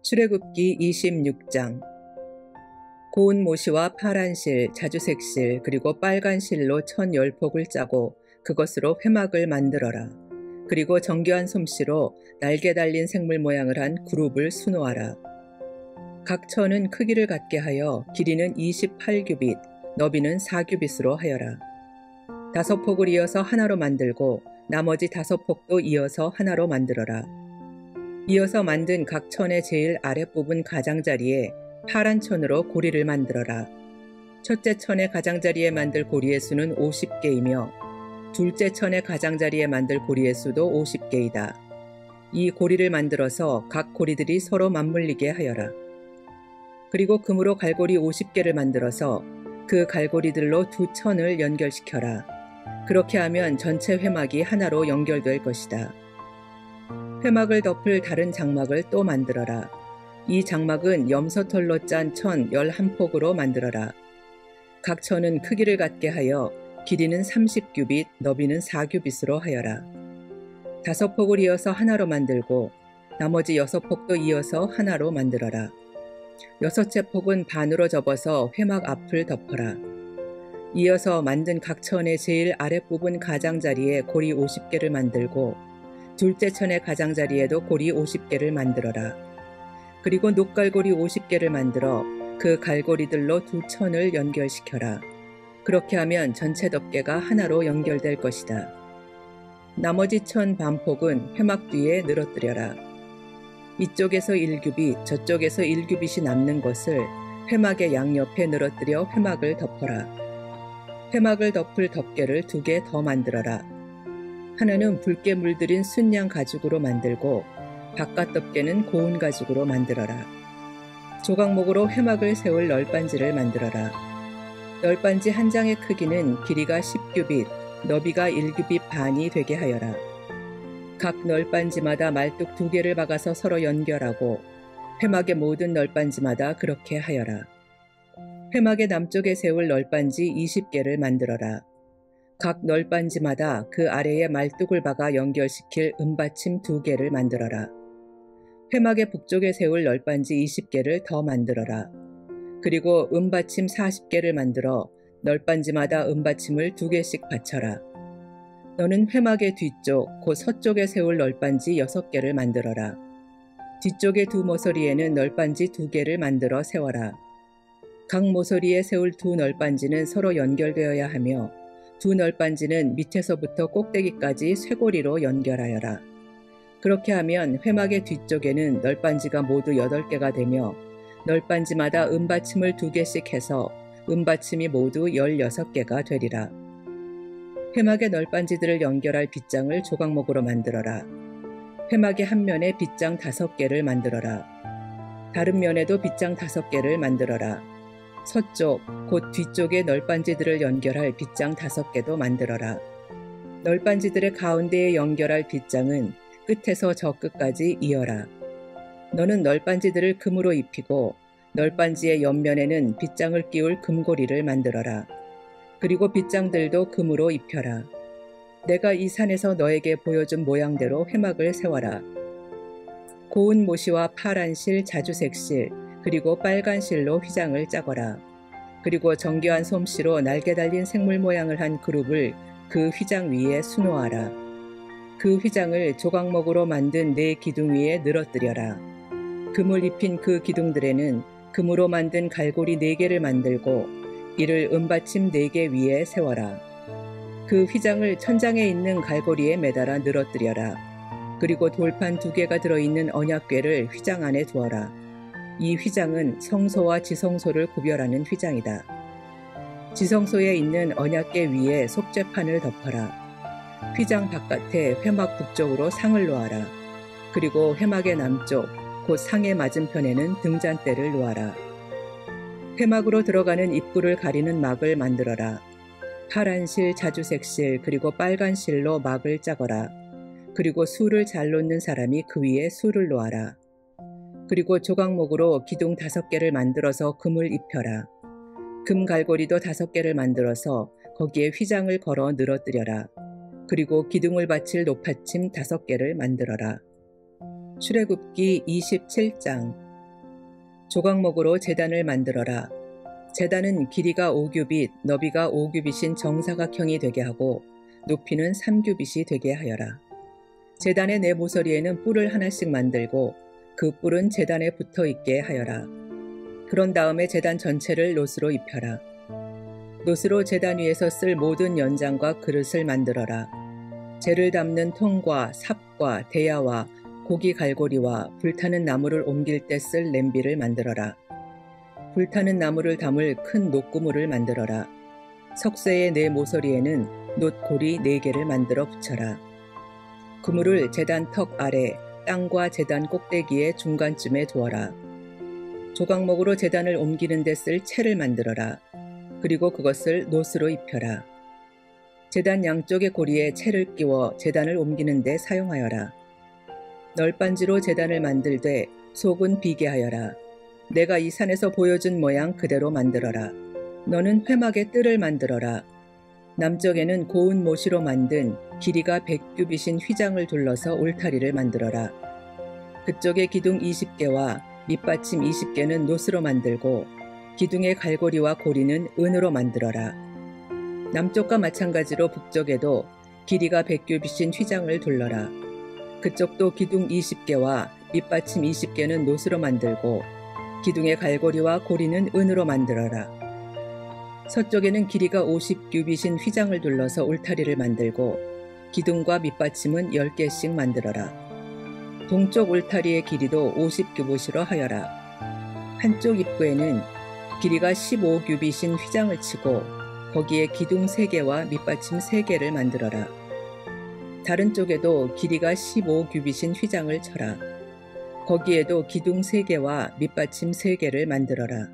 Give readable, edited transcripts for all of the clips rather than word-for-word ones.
출애굽기 26장. 고운 모시와 파란 실, 자주색 실, 그리고 빨간 실로 1010폭을 짜고 그것으로 회막을 만들어라. 그리고 정교한 솜씨로 날개 달린 생물 모양을 한 그룹을 수놓아라. 각 천은 크기를 같게 하여 길이는 28규빗, 너비는 4규빗으로 하여라. 5폭을 이어서 하나로 만들고 나머지 5폭도 이어서 하나로 만들어라. 이어서 만든 각 천의 제일 아랫부분 가장자리에 파란 천으로 고리를 만들어라. 첫째 천의 가장자리에 만들 고리의 수는 50개이며 둘째 천의 가장자리에 만들 고리의 수도 50개이다. 이 고리를 만들어서 각 고리들이 서로 맞물리게 하여라. 그리고 금으로 갈고리 50개를 만들어서 그 갈고리들로 두 천을 연결시켜라. 그렇게 하면 전체 회막이 하나로 연결될 것이다. 회막을 덮을 다른 장막을 또 만들어라. 이 장막은 염소털로 짠 천 11폭으로 만들어라. 각 천은 크기를 같게 하여 길이는 30규빗, 너비는 4규빗으로 하여라. 5폭을 이어서 하나로 만들고 나머지 6폭도 이어서 하나로 만들어라. 6째 폭은 반으로 접어서 회막 앞을 덮어라. 이어서 만든 각 천의 제일 아랫부분 가장자리에 고리 50개를 만들고 둘째 천의 가장자리에도 고리 50개를 만들어라. 그리고 녹갈고리 50개를 만들어 그 갈고리들로 두 천을 연결시켜라. 그렇게 하면 전체 덮개가 하나로 연결될 것이다. 나머지 천 반폭은 회막 뒤에 늘어뜨려라. 이쪽에서 1규빗, 저쪽에서 1규빗이 남는 것을 회막의 양옆에 늘어뜨려 회막을 덮어라. 회막을 덮을 덮개를 2개 더 만들어라. 하나는 붉게 물들인 순양 가죽으로 만들고 바깥 덮개는 고운 가죽으로 만들어라. 조각목으로 회막을 세울 널빤지를 만들어라. 널빤지 한 장의 크기는 길이가 10규빗, 너비가 1규빗 반이 되게 하여라. 각 널빤지마다 말뚝 2개를 박아서 서로 연결하고 회막의 모든 널빤지마다 그렇게 하여라. 회막의 남쪽에 세울 널빤지 20개를 만들어라. 각 널빤지마다 그 아래에 말뚝을 박아 연결시킬 은받침 2개를 만들어라. 회막의 북쪽에 세울 널빤지 20개를 더 만들어라. 그리고 은받침 40개를 만들어 널빤지마다 은받침을 2개씩 받쳐라. 너는 회막의 뒤쪽, 곧 서쪽에 세울 널빤지 6개를 만들어라. 뒤쪽의 두 모서리에는 널빤지 2개를 만들어 세워라. 각 모서리에 세울 두 널빤지는 서로 연결되어야 하며 두 널빤지는 밑에서부터 꼭대기까지 쇄고리로 연결하여라. 그렇게 하면 회막의 뒤쪽에는 널빤지가 모두 8개가 되며 널빤지마다 은받침을 2개씩 해서 은받침이 모두 16개가 되리라. 회막의 널빤지들을 연결할 빗장을 조각목으로 만들어라. 회막의 한 면에 빗장 5개를 만들어라. 다른 면에도 빗장 5개를 만들어라. 서쪽, 곧 뒤쪽에 널빤지들을 연결할 빗장 5개도 만들어라. 널빤지들의 가운데에 연결할 빗장은 끝에서 저 끝까지 이어라. 너는 널빤지들을 금으로 입히고 널빤지의 옆면에는 빗장을 끼울 금고리를 만들어라. 그리고 빗장들도 금으로 입혀라. 내가 이 산에서 너에게 보여준 모양대로 회막을 세워라. 고운 모시와 파란 실, 자주색 실, 그리고 빨간 실로 휘장을 짜거라. 그리고 정교한 솜씨로 날개 달린 생물 모양을 한 그룹을 그 휘장 위에 수놓아라. 그 휘장을 조각목으로 만든 4기둥 위에 늘어뜨려라. 금을 입힌 그 기둥들에는 금으로 만든 갈고리 4개를 만들고 이를 은받침 4개 위에 세워라. 그 휘장을 천장에 있는 갈고리에 매달아 늘어뜨려라. 그리고 돌판 2개가 들어있는 언약궤를 휘장 안에 두어라. 이 휘장은 성소와 지성소를 구별하는 휘장이다. 지성소에 있는 언약궤 위에 속죄판을 덮어라. 휘장 바깥에 회막 북쪽으로 상을 놓아라. 그리고 회막의 남쪽, 곧 상의 맞은편에는 등잔대를 놓아라. 회막으로 들어가는 입구를 가리는 막을 만들어라. 파란 실, 자주색 실, 그리고 빨간 실로 막을 짜거라. 그리고 수를 잘 놓는 사람이 그 위에 수를 놓아라. 그리고 조각목으로 기둥 5개를 만들어서 금을 입혀라. 금 갈고리도 5개를 만들어서 거기에 휘장을 걸어 늘어뜨려라. 그리고 기둥을 받칠 높받침 5개를 만들어라. 출애굽기 27장. 조각목으로 제단을 만들어라. 제단은 길이가 5규빗, 너비가 5규빗인 정사각형이 되게 하고 높이는 3규빗이 되게 하여라. 제단의 네 모서리에는 뿔을 하나씩 만들고 그 뿔은 제단에 붙어 있게 하여라. 그런 다음에 제단 전체를 놋으로 입혀라. 놋으로 제단 위에서 쓸 모든 연장과 그릇을 만들어라. 재를 담는 통과 삽과 대야와 고기 갈고리와 불타는 나무를 옮길 때 쓸 냄비를 만들어라. 불타는 나무를 담을 큰 놋구물을 만들어라. 석쇠의 네 모서리에는 놋고리 4개를 만들어 붙여라. 그물을 제단 턱 아래 땅과 제단 꼭대기의 중간쯤에 두어라. 조각목으로 제단을 옮기는 데 쓸 채를 만들어라. 그리고 그것을 놋으로 입혀라. 제단 양쪽의 고리에 채를 끼워 제단을 옮기는 데 사용하여라. 널빤지로 제단을 만들되 속은 비게 하여라. 내가 이 산에서 보여준 모양 그대로 만들어라. 너는 회막의 뜰을 만들어라. 남쪽에는 고운 모시로 만든 길이가 100규빗인 휘장을 둘러서 울타리를 만들어라. 그쪽에 기둥 20개와 밑받침 20개는 놋으로 만들고 기둥의 갈고리와 고리는 은으로 만들어라. 남쪽과 마찬가지로 북쪽에도 길이가 100규빗인 휘장을 둘러라. 그쪽도 기둥 20개와 밑받침 20개는 놋으로 만들고 기둥의 갈고리와 고리는 은으로 만들어라. 서쪽에는 길이가 50규빗인 휘장을 둘러서 울타리를 만들고 기둥과 밑받침은 10개씩 만들어라. 동쪽 울타리의 길이도 50규빗으로 하여라. 한쪽 입구에는 길이가 15규빗인 휘장을 치고 거기에 기둥 3개와 밑받침 3개를 만들어라. 다른 쪽에도 길이가 15규빗인 휘장을 쳐라. 거기에도 기둥 3개와 밑받침 3개를 만들어라.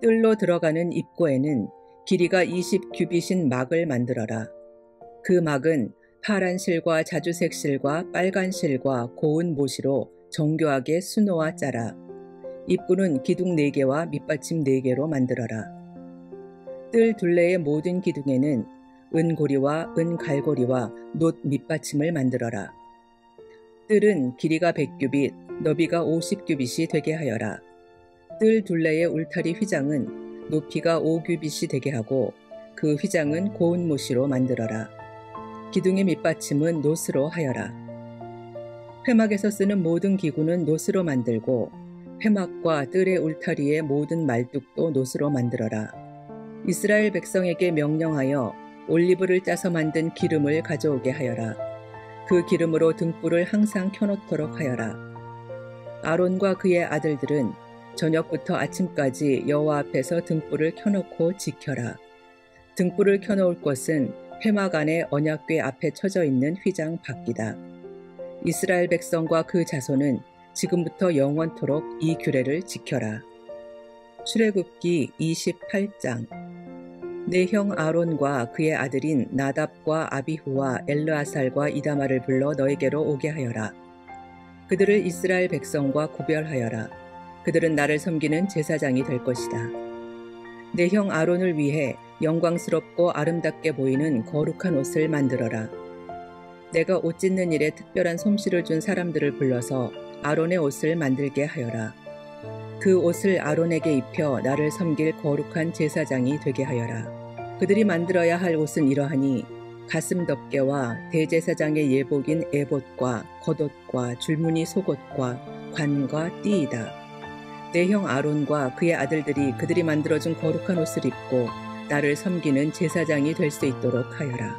뜰로 들어가는 입구에는 길이가 20규빗인 막을 만들어라. 그 막은 파란 실과 자주색 실과 빨간 실과 고운 모시로 정교하게 수놓아 짜라. 입구는 기둥 4개와 밑받침 4개로 만들어라. 뜰 둘레의 모든 기둥에는 은고리와 은갈고리와 놋 밑받침을 만들어라. 뜰은 길이가 100규빗, 너비가 50규빗이 되게 하여라. 뜰 둘레의 울타리 휘장은 높이가 5규빗이 되게 하고 그 휘장은 고운 모시로 만들어라. 기둥의 밑받침은 놋으로 하여라. 회막에서 쓰는 모든 기구는 놋으로 만들고 회막과 뜰의 울타리의 모든 말뚝도 놋으로 만들어라. 이스라엘 백성에게 명령하여 올리브를 짜서 만든 기름을 가져오게 하여라. 그 기름으로 등불을 항상 켜놓도록 하여라. 아론과 그의 아들들은 저녁부터 아침까지 여호와 앞에서 등불을 켜놓고 지켜라. 등불을 켜놓을 곳은 회막 안에 언약궤 앞에 쳐져 있는 휘장 밖이다. 이스라엘 백성과 그 자손은 지금부터 영원토록 이 규례를 지켜라. 출애굽기 28장. 내 형 아론과 그의 아들인 나답과 아비후와 엘르아살과 이다말을 불러 너에게로 오게 하여라. 그들을 이스라엘 백성과 구별하여라. 그들은 나를 섬기는 제사장이 될 것이다. 내 형 아론을 위해 영광스럽고 아름답게 보이는 거룩한 옷을 만들어라. 내가 옷 찢는 일에 특별한 솜씨를 준 사람들을 불러서 아론의 옷을 만들게 하여라. 그 옷을 아론에게 입혀 나를 섬길 거룩한 제사장이 되게 하여라. 그들이 만들어야 할 옷은 이러하니 가슴 덮개와 대제사장의 예복인 에봇과 겉옷과 줄무늬 속옷과 관과 띠이다. 내 형 아론과 그의 아들들이 그들이 만들어준 거룩한 옷을 입고 나를 섬기는 제사장이 될 수 있도록 하여라.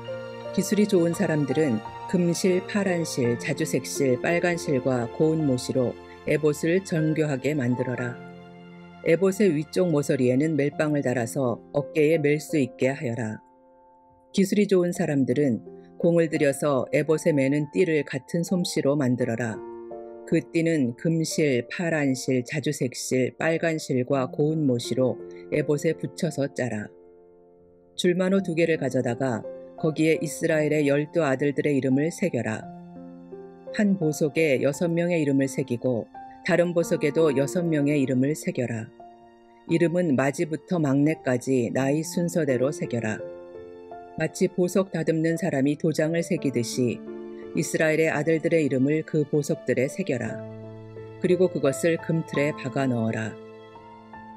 기술이 좋은 사람들은 금실, 파란실, 자주색실, 빨간실과 고운 모시로 에봇을 정교하게 만들어라. 에봇의 위쪽 모서리에는 멜빵을 달아서 어깨에 멜 수 있게 하여라. 기술이 좋은 사람들은 공을 들여서 에봇에 매는 띠를 같은 솜씨로 만들어라. 그 띠는 금실, 파란실, 자주색실, 빨간실과 고운 모시로 에봇에 붙여서 짜라. 줄만호 2개를 가져다가 거기에 이스라엘의 12 아들들의 이름을 새겨라. 한 보석에 6명의 이름을 새기고 다른 보석에도 6명의 이름을 새겨라. 이름은 마지부터 막내까지 나이 순서대로 새겨라. 마치 보석 다듬는 사람이 도장을 새기듯이 이스라엘의 아들들의 이름을 그 보석들에 새겨라. 그리고 그것을 금틀에 박아 넣어라.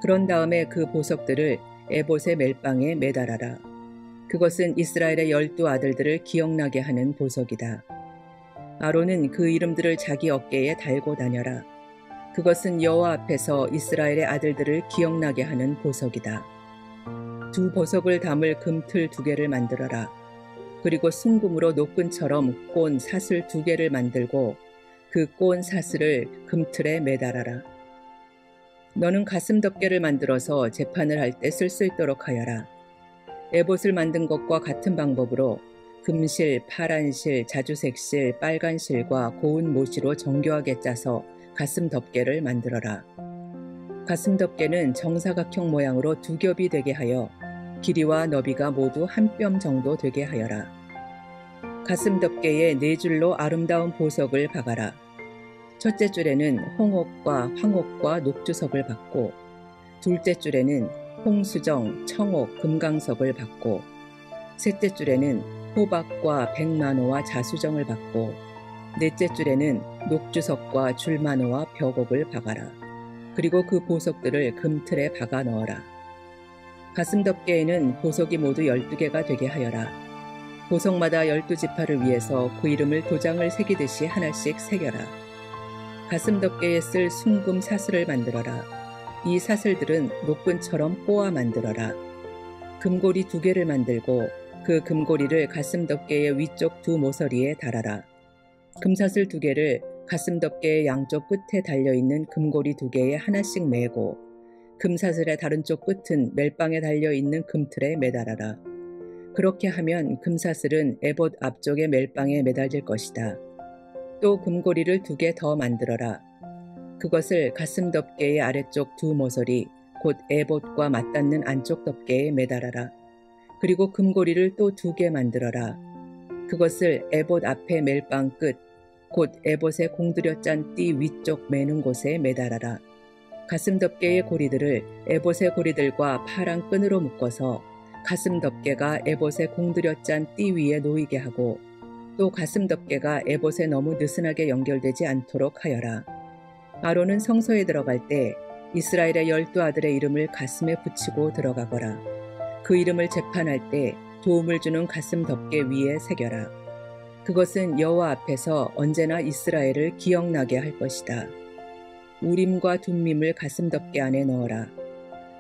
그런 다음에 그 보석들을 에봇의 멜빵에 매달아라. 그것은 이스라엘의 12 아들들을 기억나게 하는 보석이다. 아론은 그 이름들을 자기 어깨에 달고 다녀라. 그것은 여호와 앞에서 이스라엘의 아들들을 기억나게 하는 보석이다. 2 보석을 담을 금틀 2개를 만들어라. 그리고 순금으로 노끈처럼 꼰 사슬 2개를 만들고 그 꼰 사슬을 금틀에 매달아라. 너는 가슴 덮개를 만들어서 재판을 할 때 쓸 수 있도록 하여라. 에봇을 만든 것과 같은 방법으로 금실, 파란실, 자주색실, 빨간실과 고운 모시로 정교하게 짜서 가슴 덮개를 만들어라. 가슴 덮개는 정사각형 모양으로 2겹이 되게 하여 길이와 너비가 모두 1뼘 정도 되게 하여라. 가슴 덮개에 4줄로 아름다운 보석을 박아라. 첫째 줄에는 홍옥과 황옥과 녹주석을 박고, 둘째 줄에는 홍수정, 청옥, 금강석을 박고, 셋째 줄에는 호박과 백만호와 자수정을 박고, 넷째 줄에는 녹주석과 줄만호와 벽옥을 박아라. 그리고 그 보석들을 금틀에 박아 넣어라. 가슴 덮개에는 보석이 모두 12개가 되게 하여라. 보석마다 12지파를 위해서 그 이름을 도장을 새기듯이 하나씩 새겨라. 가슴 덮개에 쓸 순금 사슬을 만들어라. 이 사슬들은 노끈처럼 꼬아 만들어라. 금고리 2개를 만들고 그 금고리를 가슴 덮개의 위쪽 2 모서리에 달아라. 금사슬 2개를 가슴 덮개의 양쪽 끝에 달려있는 금고리 2개에 하나씩 매고 금사슬의 다른 쪽 끝은 멜빵에 달려있는 금틀에 매달아라. 그렇게 하면 금사슬은 에봇 앞쪽의 멜빵에 매달릴 것이다. 또 금고리를 2개 더 만들어라. 그것을 가슴 덮개의 아래쪽 2 모서리, 곧 에봇과 맞닿는 안쪽 덮개에 매달아라. 그리고 금고리를 또 2개 만들어라. 그것을 에봇 앞의 멜빵 끝, 곧 에봇에 공들여 짠 띠 위쪽 매는 곳에 매달아라. 가슴 덮개의 고리들을 에봇의 고리들과 파란 끈으로 묶어서 가슴 덮개가 에봇에 공들여 짠 띠 위에 놓이게 하고, 또 가슴 덮개가 에봇에 너무 느슨하게 연결되지 않도록 하여라. 아론은 성소에 들어갈 때 이스라엘의 12 아들의 이름을 가슴에 붙이고 들어가거라. 그 이름을 재판할 때 도움을 주는 가슴 덮개 위에 새겨라. 그것은 여호와 앞에서 언제나 이스라엘을 기억나게 할 것이다. 우림과 둠밈을 가슴 덮개 안에 넣어라.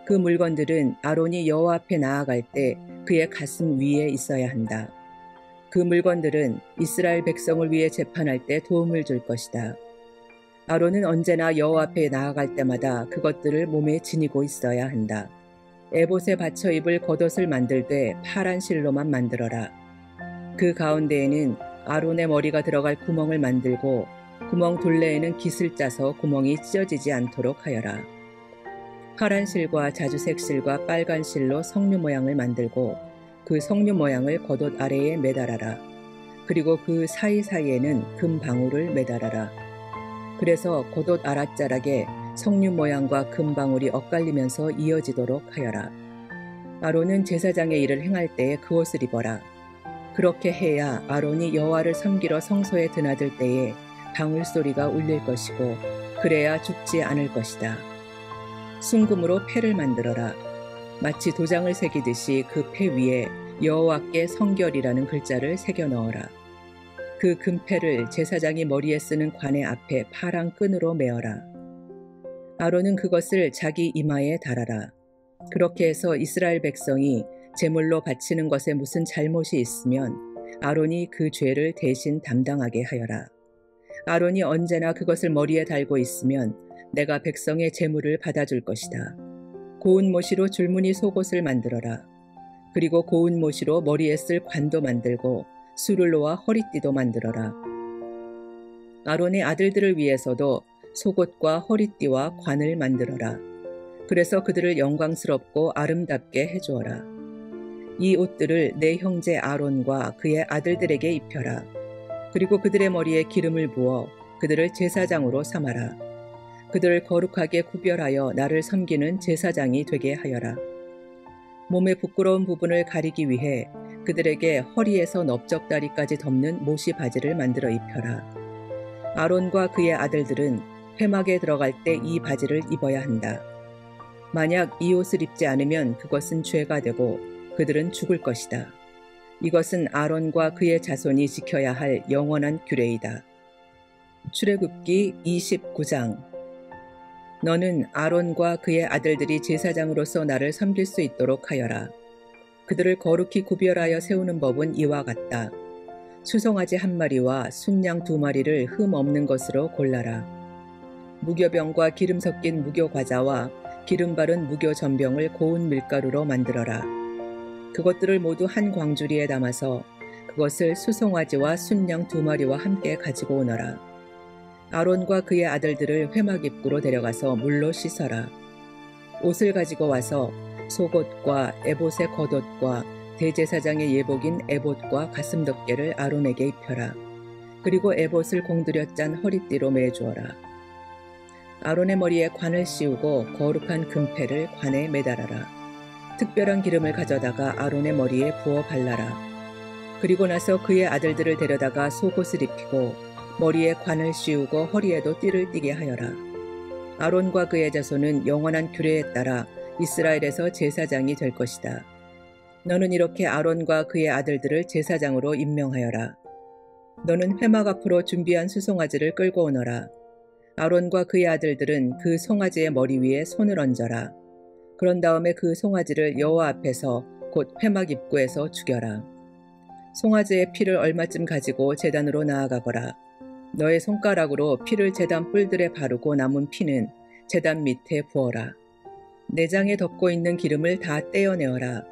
그 물건들은 아론이 여호와 앞에 나아갈 때 그의 가슴 위에 있어야 한다. 그 물건들은 이스라엘 백성을 위해 재판할 때 도움을 줄 것이다. 아론은 언제나 여호와 앞에 나아갈 때마다 그것들을 몸에 지니고 있어야 한다. 에봇에 받쳐 입을 겉옷을 만들 때 파란 실로만 만들어라. 그 가운데에는 아론의 머리가 들어갈 구멍을 만들고 구멍 둘레에는 깃을 짜서 구멍이 찢어지지 않도록 하여라. 파란 실과 자주색 실과 빨간 실로 석류 모양을 만들고 그 석류 모양을 겉옷 아래에 매달아라. 그리고 그 사이사이에는 금 방울을 매달아라. 그래서 겉옷 아랫자락에 석류 모양과 금 방울이 엇갈리면서 이어지도록 하여라. 아론은 제사장의 일을 행할 때에 그 옷을 입어라. 그렇게 해야 아론이 여호와를 섬기러 성소에 드나들 때에 방울 소리가 울릴 것이고 그래야 죽지 않을 것이다. 순금으로 패를 만들어라. 마치 도장을 새기듯이 그 패 위에 여호와께 성결이라는 글자를 새겨 넣어라. 그 금패를 제사장이 머리에 쓰는 관의 앞에 파란 끈으로 메어라. 아론은 그것을 자기 이마에 달아라. 그렇게 해서 이스라엘 백성이 제물로 바치는 것에 무슨 잘못이 있으면 아론이 그 죄를 대신 담당하게 하여라. 아론이 언제나 그것을 머리에 달고 있으면 내가 백성의 제물을 받아줄 것이다. 고운 모시로 줄무늬 속옷을 만들어라. 그리고 고운 모시로 머리에 쓸 관도 만들고 수를로와 허리띠도 만들어라. 아론의 아들들을 위해서도 속옷과 허리띠와 관을 만들어라. 그래서 그들을 영광스럽고 아름답게 해주어라. 이 옷들을 내 형제 아론과 그의 아들들에게 입혀라. 그리고 그들의 머리에 기름을 부어 그들을 제사장으로 삼아라. 그들을 거룩하게 구별하여 나를 섬기는 제사장이 되게 하여라. 몸의 부끄러운 부분을 가리기 위해 그들에게 허리에서 넓적다리까지 덮는 모시 바지를 만들어 입혀라. 아론과 그의 아들들은 회막에 들어갈 때 이 바지를 입어야 한다. 만약 이 옷을 입지 않으면 그것은 죄가 되고 그들은 죽을 것이다. 이것은 아론과 그의 자손이 지켜야 할 영원한 규례이다. 출애굽기 29장. 너는 아론과 그의 아들들이 제사장으로서 나를 섬길 수 있도록 하여라. 그들을 거룩히 구별하여 세우는 법은 이와 같다. 수송아지 1마리와 순양 2마리를 흠 없는 것으로 골라라. 무교병과 기름 섞인 무교과자와 기름 바른 무교전병을 고운 밀가루로 만들어라. 그것들을 모두 한 광주리에 담아서 그것을 수송아지와 순양 2마리와 함께 가지고 오너라. 아론과 그의 아들들을 회막 입구로 데려가서 물로 씻어라. 옷을 가지고 와서 속옷과 에봇의 겉옷과 대제사장의 예복인 에봇과 가슴덮개를 아론에게 입혀라. 그리고 에봇을 공들여 짠 허리띠로 매주어라. 아론의 머리에 관을 씌우고 거룩한 금패를 관에 매달아라. 특별한 기름을 가져다가 아론의 머리에 부어 발라라. 그리고 나서 그의 아들들을 데려다가 속옷을 입히고 머리에 관을 씌우고 허리에도 띠를 띠게 하여라. 아론과 그의 자손은 영원한 규례에 따라 이스라엘에서 제사장이 될 것이다. 너는 이렇게 아론과 그의 아들들을 제사장으로 임명하여라. 너는 회막 앞으로 준비한 수송아지를 끌고 오너라. 아론과 그의 아들들은 그 송아지의 머리 위에 손을 얹어라. 그런 다음에 그 송아지를 여호와 앞에서 곧 회막 입구에서 죽여라. 송아지의 피를 얼마쯤 가지고 제단으로 나아가거라. 너의 손가락으로 피를 제단 뿔들에 바르고 남은 피는 제단 밑에 부어라. 내장에 덮고 있는 기름을 다 떼어내어라.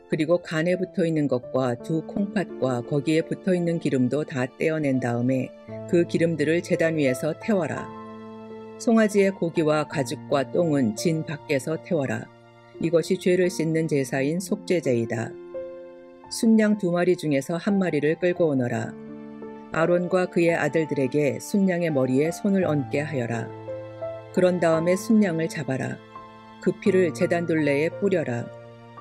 그리고 간에 붙어 있는 것과 두 콩팥과 거기에 붙어 있는 기름도 다 떼어낸 다음에 그 기름들을 제단 위에서 태워라. 송아지의 고기와 가죽과 똥은 진 밖에서 태워라. 이것이 죄를 씻는 제사인 속죄제이다. 순양 2마리 중에서 1마리를 끌고 오너라. 아론과 그의 아들들에게 순양의 머리에 손을 얹게 하여라. 그런 다음에 순양을 잡아라. 그 피를 제단 둘레에 뿌려라.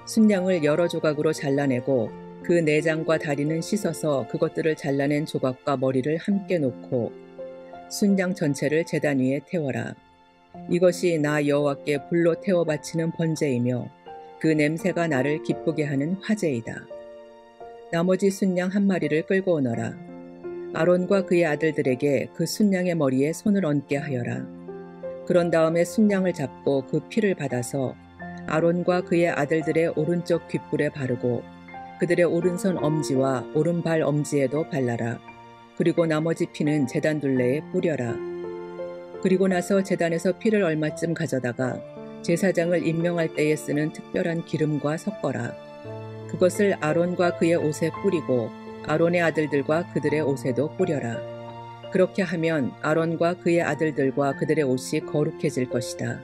순양을 여러 조각으로 잘라내고 그 내장과 다리는 씻어서 그것들을 잘라낸 조각과 머리를 함께 놓고 순양 전체를 제단 위에 태워라. 이것이 나 여호와께 불로 태워 바치는 번제이며 그 냄새가 나를 기쁘게 하는 화제이다. 나머지 순양 1마리를 끌고 오너라. 아론과 그의 아들들에게 그 순양의 머리에 손을 얹게 하여라. 그런 다음에 순양을 잡고 그 피를 받아서 아론과 그의 아들들의 오른쪽 귓불에 바르고 그들의 오른손 엄지와 오른발 엄지에도 발라라. 그리고 나머지 피는 제단 둘레에 뿌려라. 그리고 나서 제단에서 피를 얼마쯤 가져다가 제사장을 임명할 때에 쓰는 특별한 기름과 섞어라. 그것을 아론과 그의 옷에 뿌리고 아론의 아들들과 그들의 옷에도 뿌려라. 그렇게 하면 아론과 그의 아들들과 그들의 옷이 거룩해질 것이다.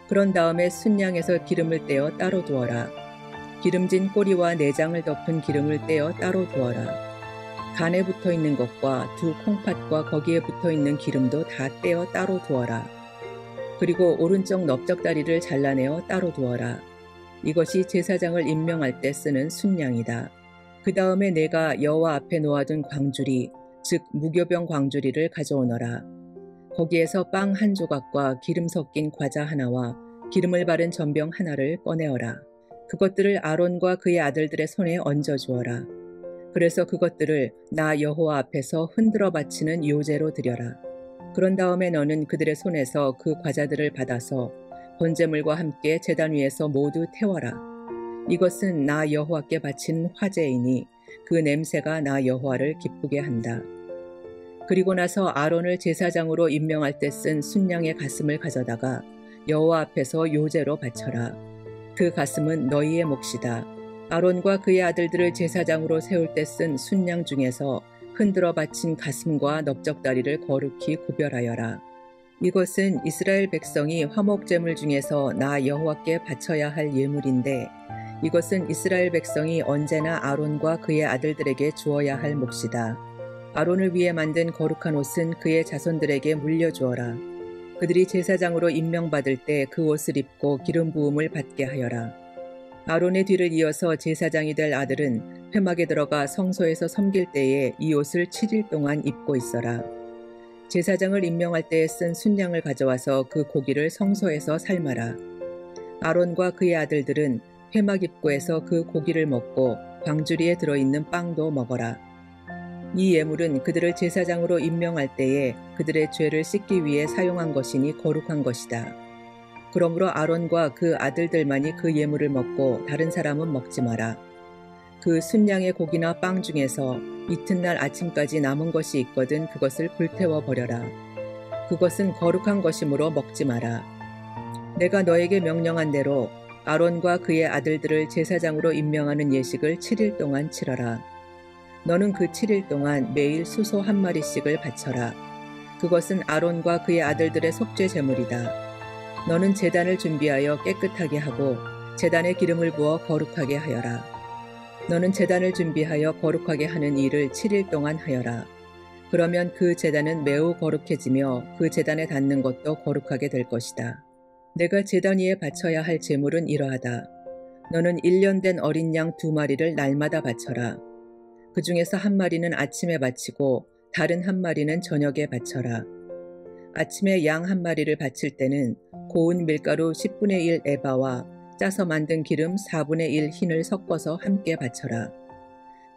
그런 다음에 순양에서 기름을 떼어 따로 두어라. 기름진 꼬리와 내장을 덮은 기름을 떼어 따로 두어라. 간에 붙어 있는 것과 두 콩팥과 거기에 붙어 있는 기름도 다 떼어 따로 두어라. 그리고 오른쪽 넓적다리를 잘라내어 따로 두어라. 이것이 제사장을 임명할 때 쓰는 순양이다. 그 다음에 내가 여호와 앞에 놓아둔 광주리, 즉 무교병 광주리를 가져오너라. 거기에서 빵 1조각과 기름 섞인 과자 하나와 기름을 바른 전병 하나를 꺼내어라. 그것들을 아론과 그의 아들들의 손에 얹어 주어라. 그래서 그것들을 나 여호와 앞에서 흔들어 바치는 요제로 드려라. 그런 다음에 너는 그들의 손에서 그 과자들을 받아서 번제물과 함께 제단 위에서 모두 태워라. 이것은 나 여호와께 바친 화제이니 그 냄새가 나 여호와를 기쁘게 한다. 그리고 나서 아론을 제사장으로 임명할 때 쓴 순양의 가슴을 가져다가 여호와 앞에서 요제로 바쳐라. 그 가슴은 너희의 몫이다. 아론과 그의 아들들을 제사장으로 세울 때 쓴 순양 중에서 흔들어 바친 가슴과 넓적다리를 거룩히 구별하여라. 이것은 이스라엘 백성이 화목제물 중에서 나 여호와께 바쳐야 할 예물인데 이것은 이스라엘 백성이 언제나 아론과 그의 아들들에게 주어야 할 몫이다. 아론을 위해 만든 거룩한 옷은 그의 자손들에게 물려주어라. 그들이 제사장으로 임명받을 때 그 옷을 입고 기름 부음을 받게 하여라. 아론의 뒤를 이어서 제사장이 될 아들은 회막에 들어가 성소에서 섬길 때에 이 옷을 7일 동안 입고 있어라. 제사장을 임명할 때에 쓴 순양을 가져와서 그 고기를 성소에서 삶아라. 아론과 그의 아들들은 회막 입구에서 그 고기를 먹고 광주리에 들어있는 빵도 먹어라. 이 예물은 그들을 제사장으로 임명할 때에 그들의 죄를 씻기 위해 사용한 것이니 거룩한 것이다. 그러므로 아론과 그 아들들만이 그 예물을 먹고 다른 사람은 먹지 마라. 그 순양의 고기나 빵 중에서 이튿날 아침까지 남은 것이 있거든 그것을 불태워 버려라. 그것은 거룩한 것이므로 먹지 마라. 내가 너에게 명령한 대로 아론과 그의 아들들을 제사장으로 임명하는 예식을 7일 동안 치러라. 너는 그 7일 동안 매일 수소 한 마리씩을 바쳐라. 그것은 아론과 그의 아들들의 속죄 제물이다. 너는 제단을 준비하여 깨끗하게 하고 제단에 기름을 부어 거룩하게 하여라. 너는 제단을 준비하여 거룩하게 하는 일을 7일 동안 하여라. 그러면 그 제단은 매우 거룩해지며 그 제단에 닿는 것도 거룩하게 될 것이다. 내가 제단 위에 바쳐야 할 제물은 이러하다. 너는 1년 된 어린 양 2마리를 날마다 바쳐라. 그 중에서 한 마리는 아침에 바치고 다른 한 마리는 저녁에 바쳐라. 아침에 양 한 마리를 바칠 때는 고운 밀가루 10분의 1 에바와 짜서 만든 기름 4분의 1 흰을 섞어서 함께 바쳐라.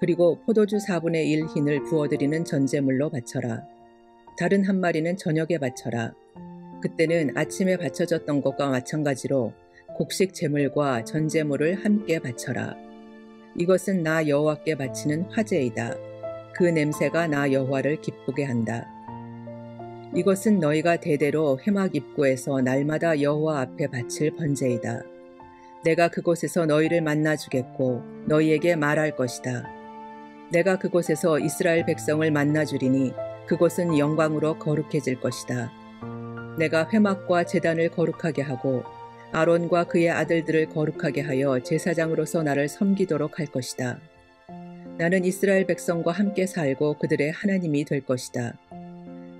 그리고 포도주 4분의 1 흰을 부어드리는 전제물로 바쳐라. 다른 한 마리는 저녁에 바쳐라. 그때는 아침에 바쳐졌던 것과 마찬가지로 곡식 제물과 전제물을 함께 바쳐라. 이것은 나 여호와께 바치는 화제이다. 그 냄새가 나 여호와를 기쁘게 한다. 이것은 너희가 대대로 회막 입구에서 날마다 여호와 앞에 바칠 번제이다. 내가 그곳에서 너희를 만나 주겠고 너희에게 말할 것이다. 내가 그곳에서 이스라엘 백성을 만나 주리니 그곳은 영광으로 거룩해질 것이다. 내가 회막과 제단을 거룩하게 하고 아론과 그의 아들들을 거룩하게 하여 제사장으로서 나를 섬기도록 할 것이다. 나는 이스라엘 백성과 함께 살고 그들의 하나님이 될 것이다.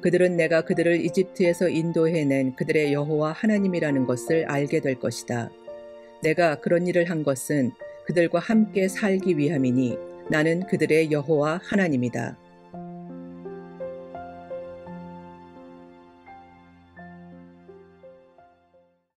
그들은 내가 그들을 이집트에서 인도해낸 그들의 여호와 하나님이라는 것을 알게 될 것이다. 내가 그런 일을 한 것은 그들과 함께 살기 위함이니 나는 그들의 여호와 하나님이다.